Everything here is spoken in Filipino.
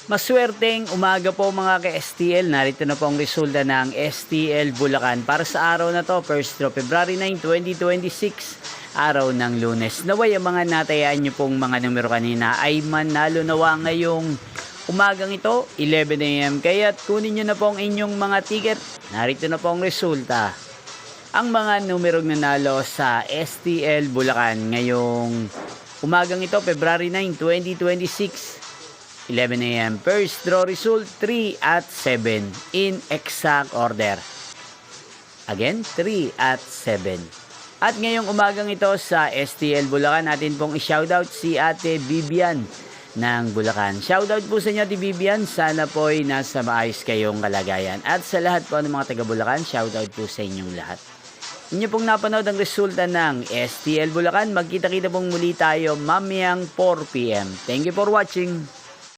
Maswerteng umaga po mga ka-STL. Narito na po ang resulta ng STL Bulacan para sa araw na to, 1st of February 9, 2026, araw ng Lunes. Naway ang mga natayaan nyo pong mga numero kanina ay manalo nawa ngayong umagang ito, 11 AM. Kaya kunin nyo na po ang inyong mga ticket. Narito na po ang resulta. Ang mga numerong nanalo sa STL Bulacan ngayong umagang ito, February 9, 2026, 11 AM. First draw result 3 at 7 in exact order. Again, 3 at 7. At ngayong umagang ito sa STL Bulacan, natin pong i-shoutout si Ate Vivian ng Bulacan. Shoutout po sa inyo, Ate Vivian. Sana po ay nasa maayos kayong kalagayan. At sa lahat po ng mga taga Bulacan, shoutout po sa inyong lahat. Inyo pong napanood ang resulta ng STL Bulacan. Magkita-kita pong muli tayo mamayang 4 PM. Thank you for watching.